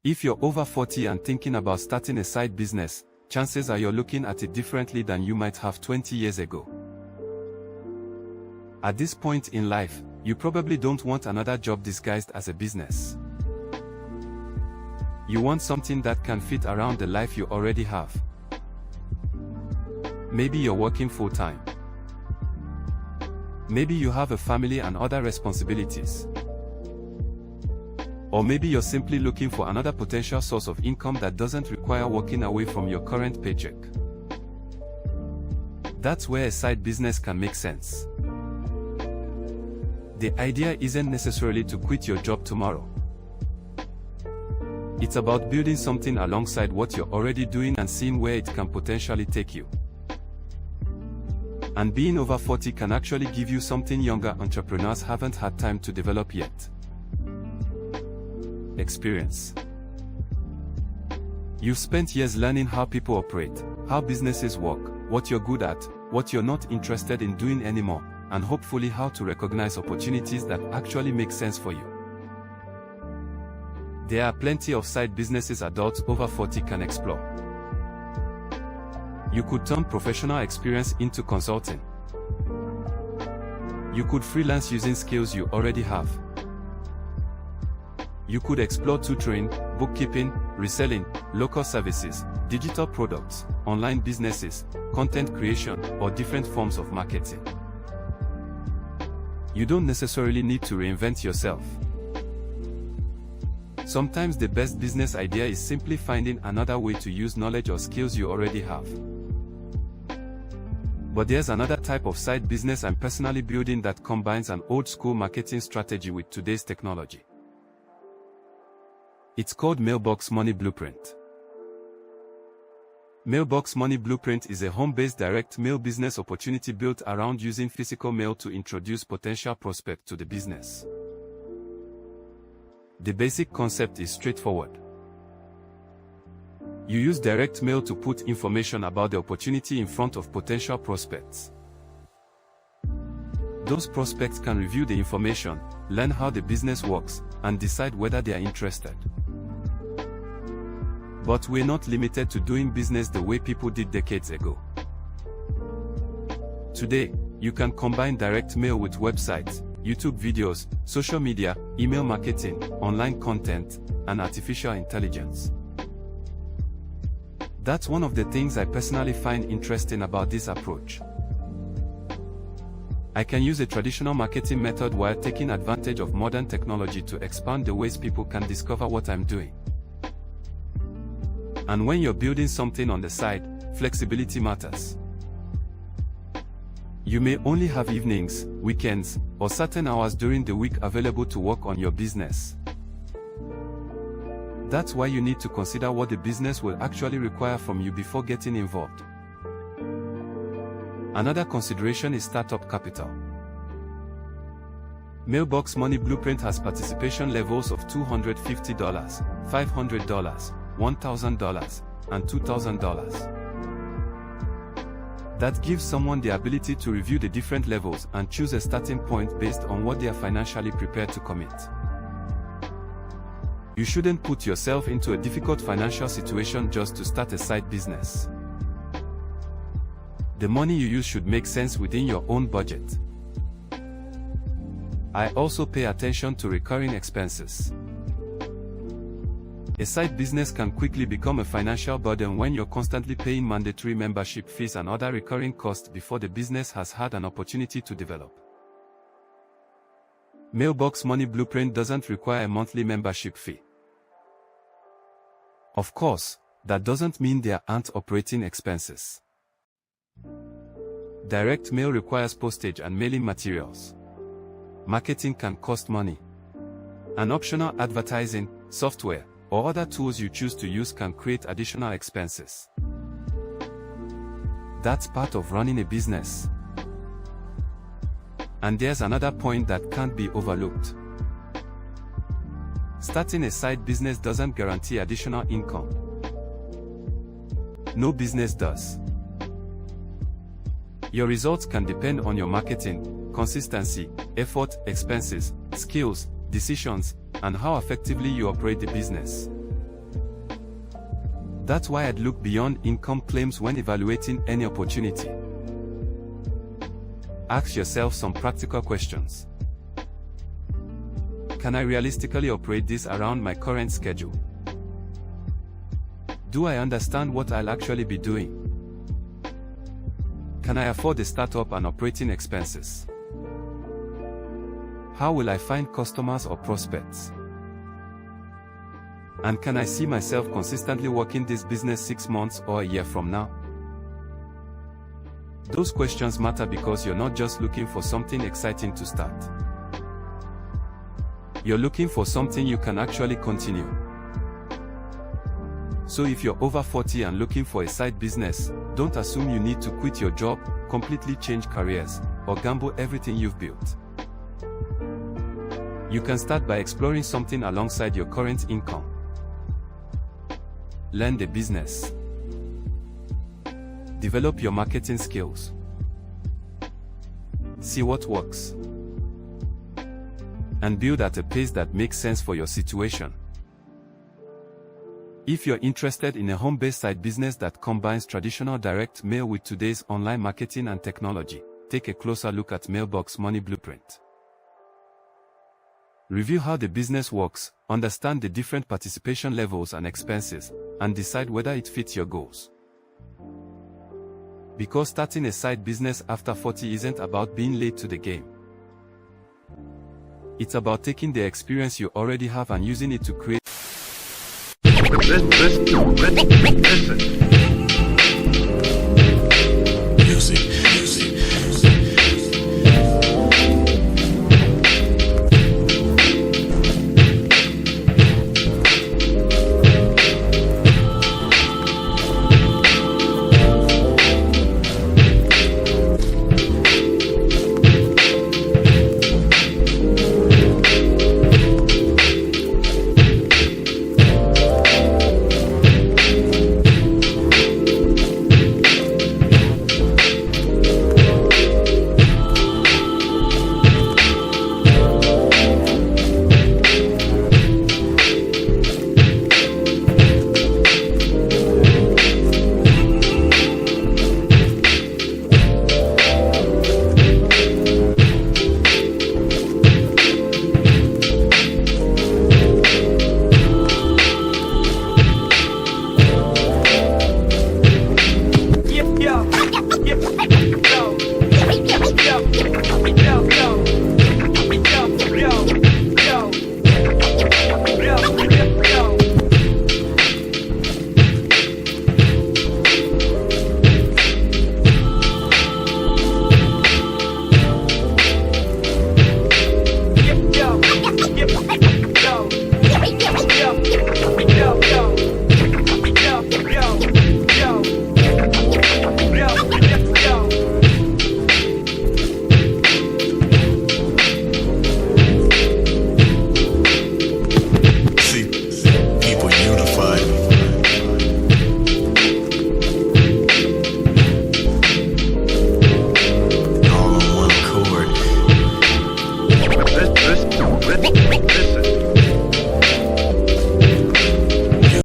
If you're over 40 and thinking about starting a side business, chances are you're looking at it differently than you might have 20 years ago. At this point in life, you probably don't want another job disguised as a business. You want something that can fit around the life you already have. Maybe you're working full-time. Maybe you have a family and other responsibilities. Or maybe you're simply looking for another potential source of income that doesn't require walking away from your current paycheck. That's where a side business can make sense. The idea isn't necessarily to quit your job tomorrow. It's about building something alongside what you're already doing and seeing where it can potentially take you. And being over 40 can actually give you something younger entrepreneurs haven't had time to develop yet. Experience. You've spent years learning how people operate, how businesses work, what you're good at, what you're not interested in doing anymore, and hopefully how to recognize opportunities that actually make sense for you. There are plenty of side businesses adults over 40 can explore. You could turn professional experience into consulting. You could freelance using skills you already have. You could explore tutoring, bookkeeping, reselling, local services, digital products, online businesses, content creation, or different forms of marketing. You don't necessarily need to reinvent yourself. Sometimes the best business idea is simply finding another way to use knowledge or skills you already have. But there's another type of side business I'm personally building that combines an old-school marketing strategy with today's technology. It's called Mailbox Money Blueprint. Mailbox Money Blueprint is a home-based direct mail business opportunity built around using physical mail to introduce potential prospects to the business. The basic concept is straightforward. You use direct mail to put information about the opportunity in front of potential prospects. Those prospects can review the information, learn how the business works, and decide whether they are interested. But we're not limited to doing business the way people did decades ago. Today, you can combine direct mail with websites, YouTube videos, social media, email marketing, online content, and artificial intelligence. That's one of the things I personally find interesting about this approach. I can use a traditional marketing method while taking advantage of modern technology to expand the ways people can discover what I'm doing. And when you're building something on the side, flexibility matters. You may only have evenings, weekends, or certain hours during the week available to work on your business. That's why you need to consider what the business will actually require from you before getting involved. Another consideration is startup capital. Mailbox Money Blueprint has participation levels of $250, $500, $1,000, and $2,000. That gives someone the ability to review the different levels and choose a starting point based on what they are financially prepared to commit. You shouldn't put yourself into a difficult financial situation just to start a side business. The money you use should make sense within your own budget. I also pay attention to recurring expenses. A side business can quickly become a financial burden when you're constantly paying mandatory membership fees and other recurring costs before the business has had an opportunity to develop. Mailbox Money Blueprint doesn't require a monthly membership fee. Of course, that doesn't mean there aren't operating expenses. Direct mail requires postage and mailing materials. Marketing can cost money. And optional advertising, software, or other tools you choose to use can create additional expenses. That's part of running a business. And there's another point that can't be overlooked. Starting a side business doesn't guarantee additional income. No business does. Your results can depend on your marketing, consistency, effort, expenses, skills, decisions, and how effectively you operate the business. That's why I'd look beyond income claims when evaluating any opportunity. Ask yourself some practical questions. Can I realistically operate this around my current schedule? Do I understand what I'll actually be doing? Can I afford the startup and operating expenses? How will I find customers or prospects? And can I see myself consistently working this business 6 months or a year from now? Those questions matter because you're not just looking for something exciting to start. You're looking for something you can actually continue. So if you're over 40 and looking for a side business, don't assume you need to quit your job, completely change careers, or gamble everything you've built. You can start by exploring something alongside your current income. Learn the business. Develop your marketing skills. See what works. And build at a pace that makes sense for your situation. If you're interested in a home-based side business that combines traditional direct mail with today's online marketing and technology, take a closer look at Mailbox Money Blueprint. Review how the business works, understand the different participation levels and expenses, and decide whether it fits your goals. Because starting a side business after 40 isn't about being late to the game. It's about taking the experience you already have and using it to create